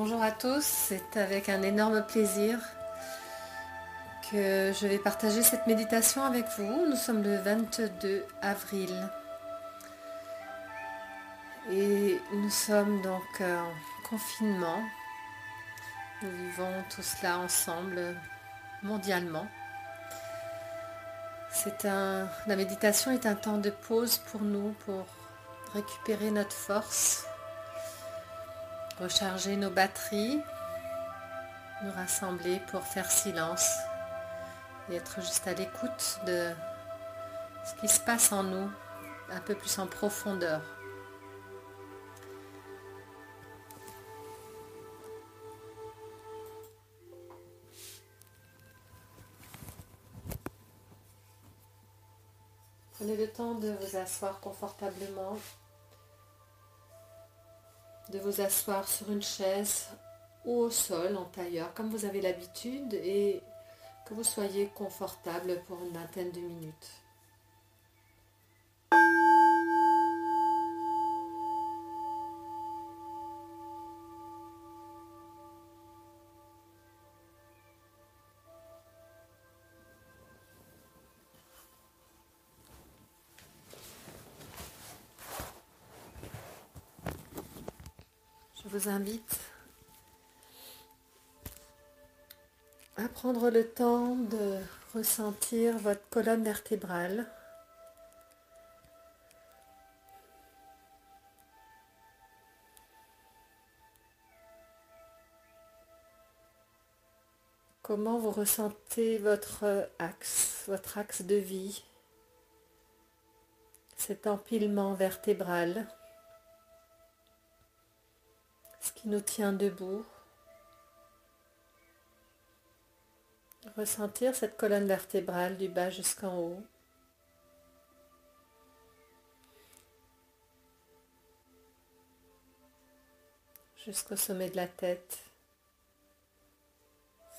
Bonjour à tous, c'est avec un énorme plaisir que je vais partager cette méditation avec vous. Nous sommes le 22 avril et nous sommes donc en confinement. Nous vivons tout cela ensemble mondialement. La méditation est un temps de pause pour nous, pour récupérer notre force, recharger nos batteries, nous rassembler pour faire silence et être juste à l'écoute de ce qui se passe en nous, un peu plus en profondeur. Prenez le temps de vous asseoir confortablement, de vous asseoir sur une chaise ou au sol en tailleur, comme vous avez l'habitude, et que vous soyez confortable pour une vingtaine de minutes. Je vous invite à prendre le temps de ressentir votre colonne vertébrale. Comment vous ressentez votre axe de vie, cet empilement vertébral, ce qui nous tient debout. Ressentir cette colonne vertébrale du bas jusqu'en haut. Jusqu'au sommet de la tête.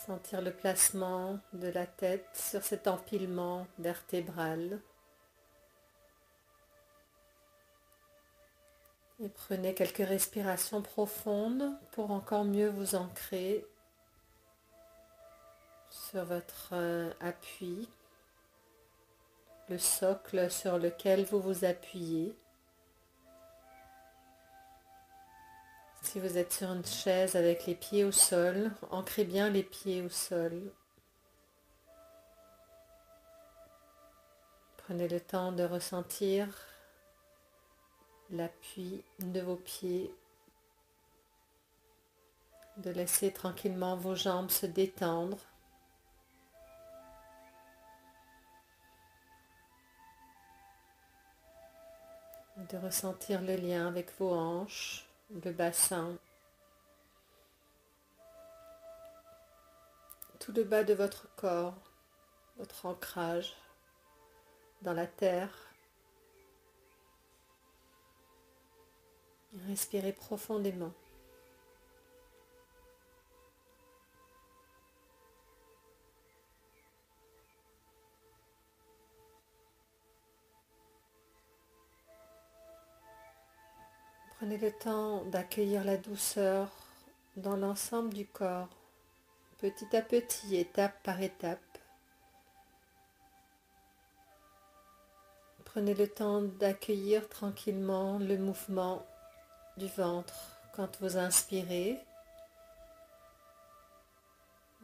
Sentir le placement de la tête sur cet empilement vertébral. Et prenez quelques respirations profondes pour encore mieux vous ancrer sur votre appui, le socle sur lequel vous vous appuyez. Si vous êtes sur une chaise avec les pieds au sol, ancrez bien les pieds au sol. Prenez le temps de ressentir l'appui de vos pieds, de laisser tranquillement vos jambes se détendre. De ressentir le lien avec vos hanches, le bassin, tout le bas de votre corps, votre ancrage dans la terre. Respirez profondément. Prenez le temps d'accueillir la douceur dans l'ensemble du corps, petit à petit, étape par étape. Prenez le temps d'accueillir tranquillement le mouvement du ventre quand vous inspirez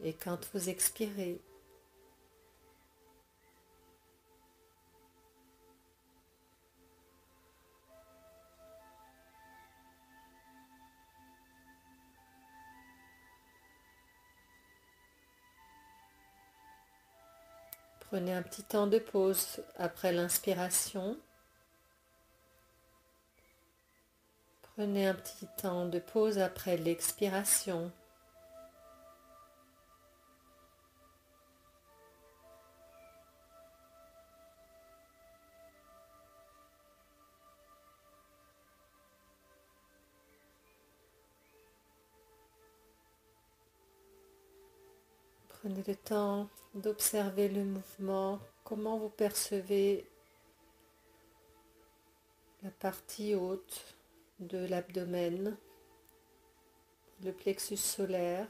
et quand vous expirez. Prenez un petit temps de pause après l'inspiration. Prenez un petit temps de pause après l'expiration. Prenez le temps d'observer le mouvement, comment vous percevez la partie haute de l'abdomen, le plexus solaire.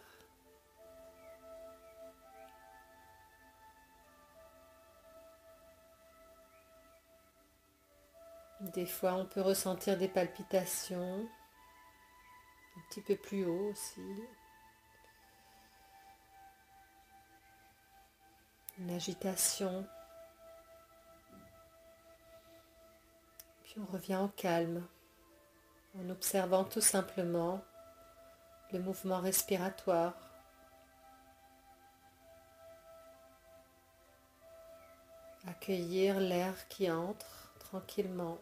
Des fois, on peut ressentir des palpitations, un petit peu plus haut aussi. Une agitation. Puis on revient au calme, en observant tout simplement le mouvement respiratoire. Accueillir l'air qui entre tranquillement.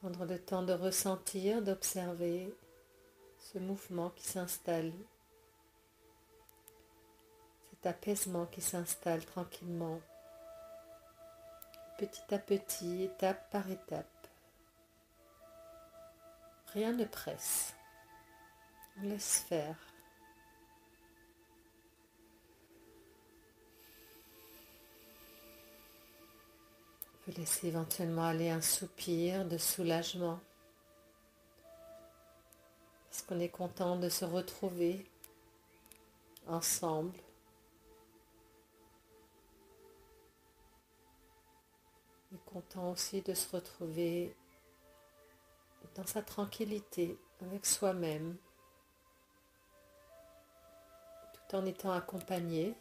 Prendre le temps de ressentir, d'observer ce mouvement qui s'installe, cet apaisement qui s'installe tranquillement, petit à petit, étape par étape. Rien ne presse, on laisse faire. On peut laisser éventuellement aller un soupir de soulagement, parce qu'on est content de se retrouver ensemble. On est content aussi de se retrouver dans sa tranquillité avec soi-même, tout en étant accompagné.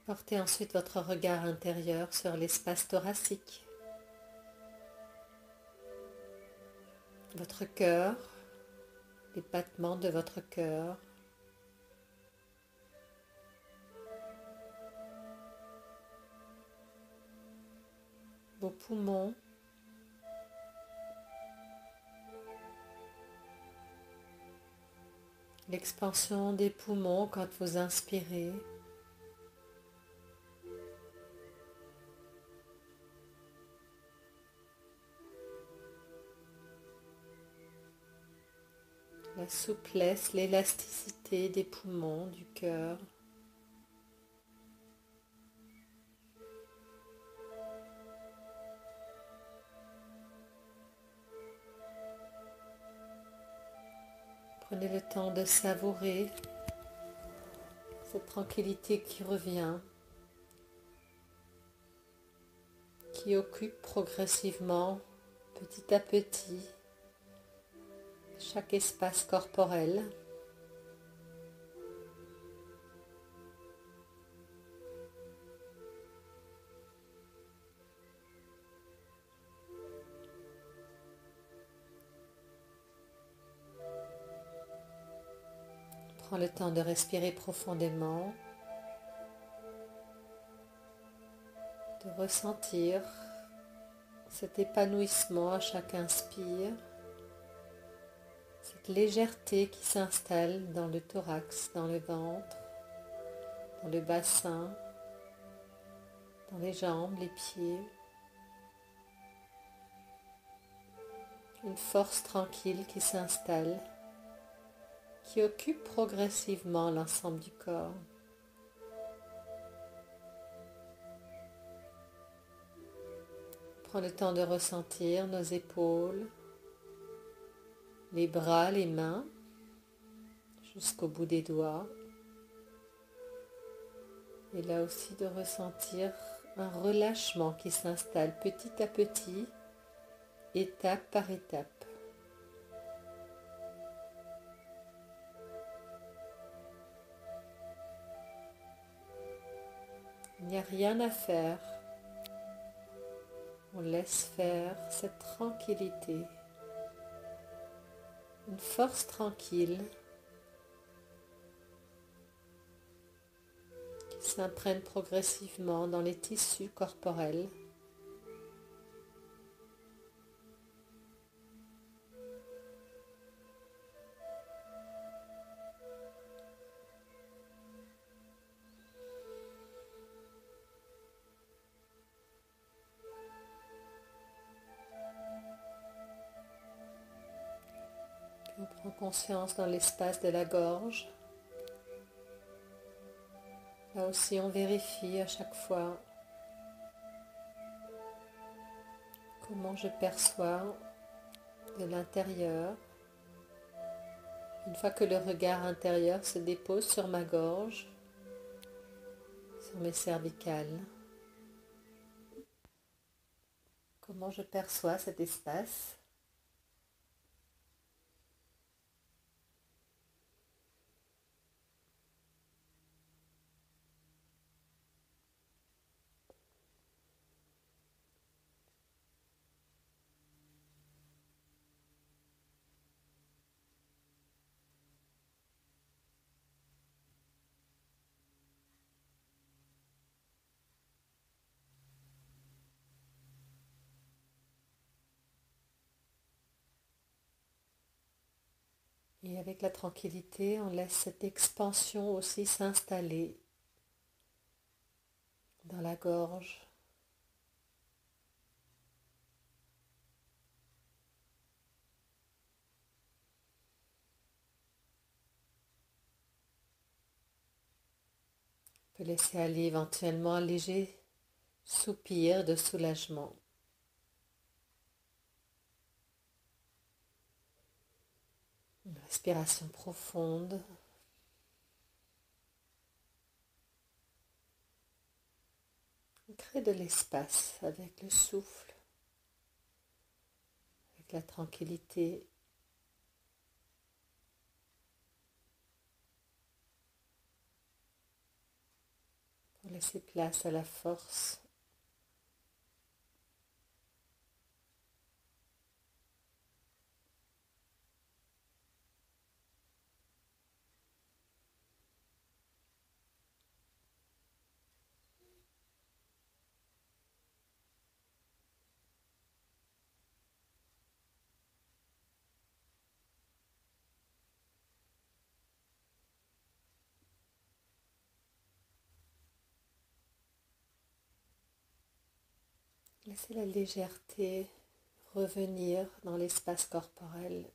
Portez ensuite votre regard intérieur sur l'espace thoracique, votre cœur, les battements de votre cœur, vos poumons, l'expansion des poumons quand vous inspirez, la souplesse, l'élasticité des poumons, du cœur. Prenez le temps de savourer cette tranquillité qui revient, qui occupe progressivement, petit à petit, chaque espace corporel. Prends le temps de respirer profondément, de ressentir cet épanouissement à chaque inspire, cette légèreté qui s'installe dans le thorax, dans le ventre, dans le bassin, dans les jambes, les pieds. Une force tranquille qui s'installe, qui occupe progressivement l'ensemble du corps. Prends le temps de ressentir nos épaules, les bras, les mains, jusqu'au bout des doigts. Et là aussi de ressentir un relâchement qui s'installe petit à petit, étape par étape. Il n'y a rien à faire. On laisse faire cette tranquillité. Une force tranquille qui s'imprègne progressivement dans les tissus corporels. Prends conscience dans l'espace de la gorge. Là aussi, on vérifie à chaque fois comment je perçois de l'intérieur. Une fois que le regard intérieur se dépose sur ma gorge, sur mes cervicales, comment je perçois cet espace. Et avec la tranquillité, on laisse cette expansion aussi s'installer dans la gorge. On peut laisser aller éventuellement un léger soupir de soulagement. Une respiration profonde. On crée de l'espace avec le souffle, avec la tranquillité. Pour laisser place à la force. Laissez la légèreté revenir dans l'espace corporel.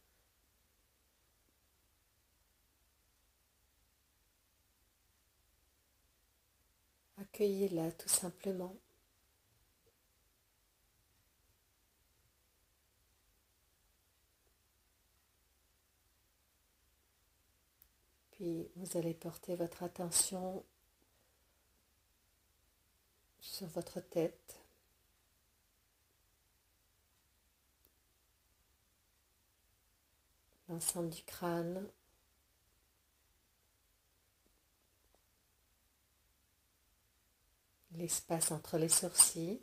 Accueillez-la tout simplement. Puis vous allez porter votre attention sur votre tête. L'ensemble du crâne, l'espace entre les sourcils,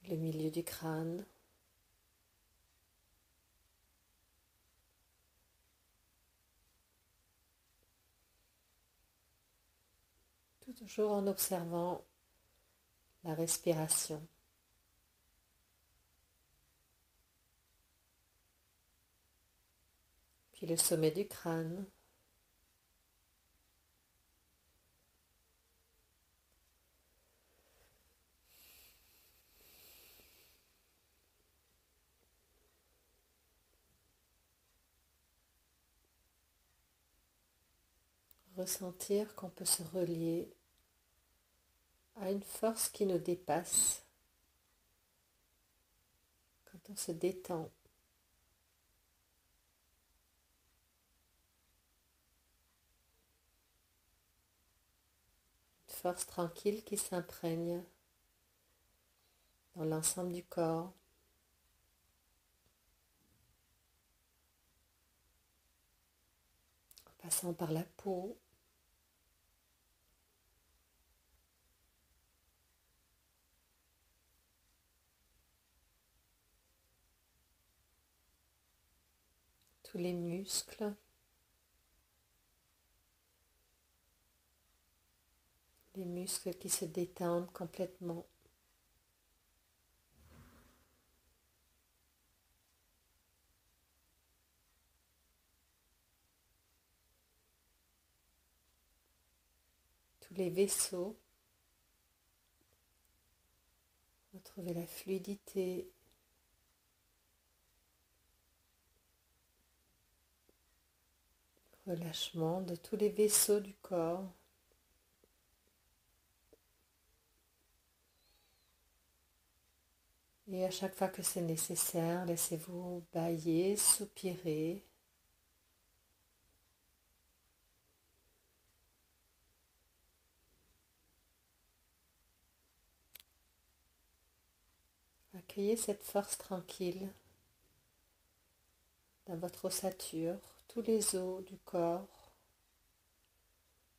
le milieu du crâne, toujours en observant la respiration. Puis le sommet du crâne. Ressentir qu'on peut se relier à une force qui nous dépasse quand on se détend. Une force tranquille qui s'imprègne dans l'ensemble du corps. En passant par la peau, tous les muscles, les muscles qui se détendent complètement. Tous les vaisseaux Retrouvez la fluidité, relâchement de tous les vaisseaux du corps. Et à chaque fois que c'est nécessaire, laissez-vous bâiller, soupirer. Accueillez cette force tranquille dans votre ossature, tous les os du corps,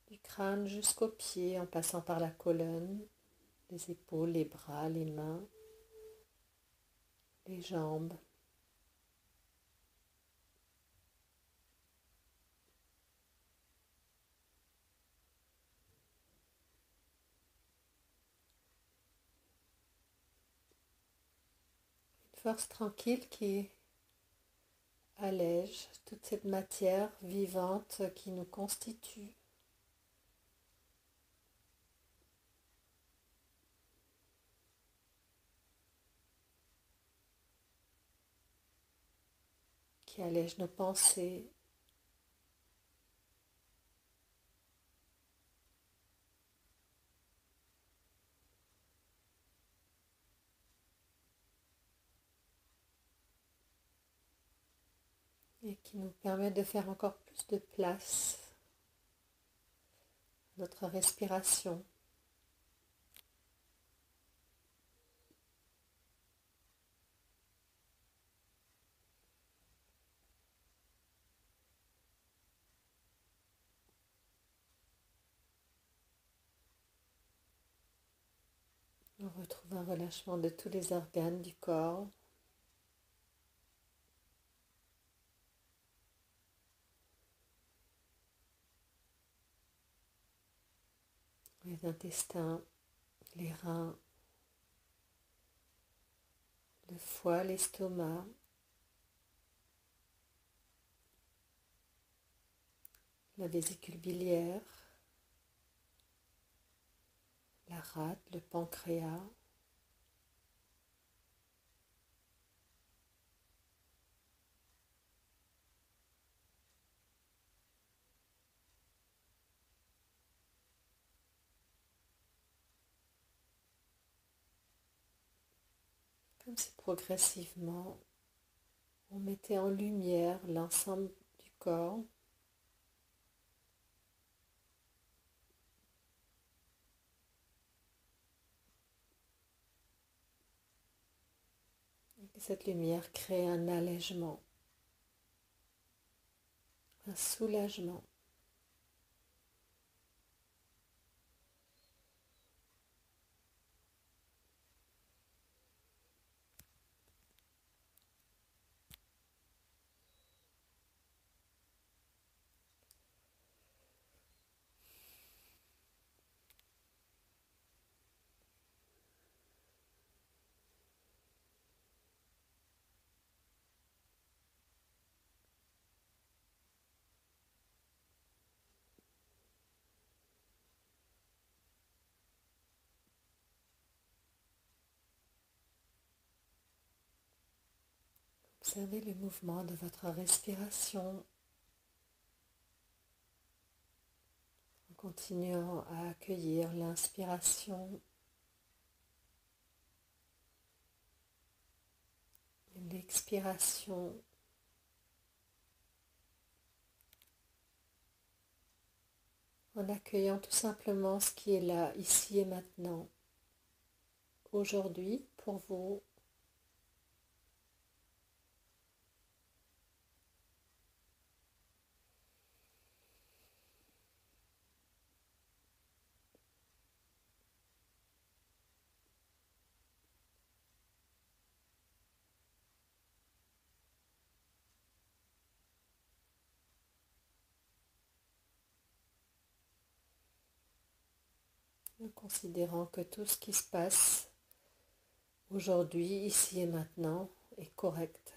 du crâne jusqu'aux pieds en passant par la colonne, les épaules, les bras, les mains, les jambes. Une force tranquille qui allège toute cette matière vivante qui nous constitue. Qui allège nos pensées, et qui nous permet de faire encore plus de place à notre respiration. On retrouve un relâchement de tous les organes du corps. Les intestins, les reins, le foie, l'estomac, la vésicule biliaire, la rate, le pancréas, comme si progressivement on mettait en lumière l'ensemble du corps. Et que cette lumière crée un allègement, un soulagement. Observez le mouvement de votre respiration en continuant à accueillir l'inspiration et l'expiration. En accueillant tout simplement ce qui est là, ici et maintenant, aujourd'hui, pour vous. En considérant que tout ce qui se passe aujourd'hui, ici et maintenant, est correct.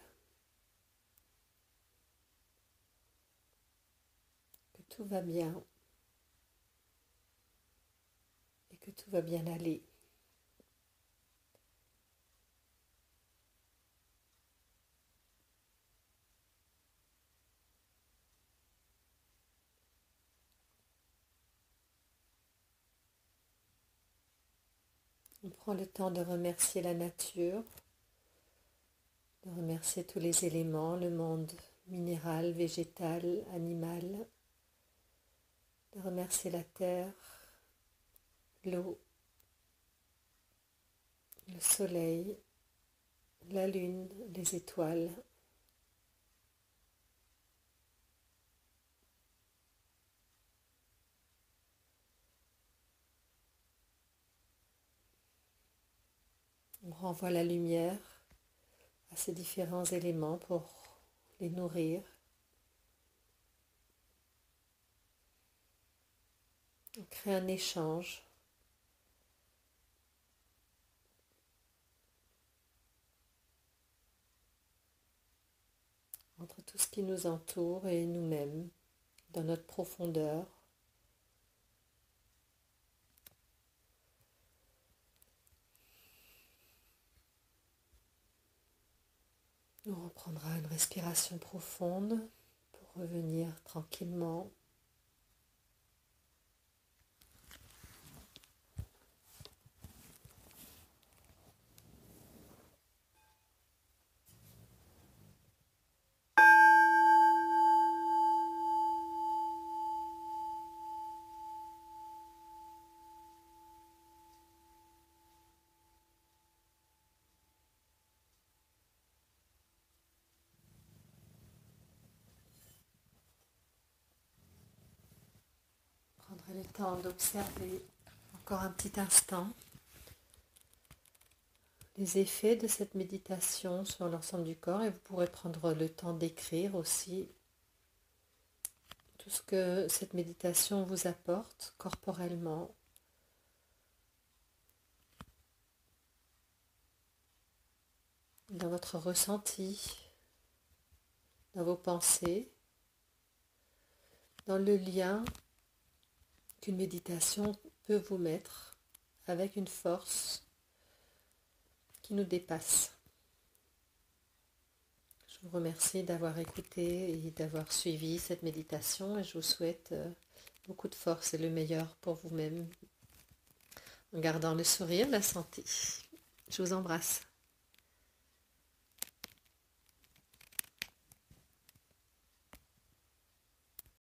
Que tout va bien et que tout va bien aller. On prend le temps de remercier la nature, de remercier tous les éléments, le monde minéral, végétal, animal, de remercier la terre, l'eau, le soleil, la lune, les étoiles. On renvoie la lumière à ces différents éléments pour les nourrir. On crée un échange. Entre tout ce qui nous entoure et nous-mêmes, dans notre profondeur. On reprendra une respiration profonde pour revenir tranquillement. Prendrez le temps d'observer encore un petit instant les effets de cette méditation sur l'ensemble du corps, et vous pourrez prendre le temps d'écrire aussi tout ce que cette méditation vous apporte corporellement, dans votre ressenti, dans vos pensées, dans le lien qu'une méditation peut vous mettre avec une force qui nous dépasse. Je vous remercie d'avoir écouté et d'avoir suivi cette méditation, et je vous souhaite beaucoup de force et le meilleur pour vous-même en gardant le sourire, la santé. Je vous embrasse.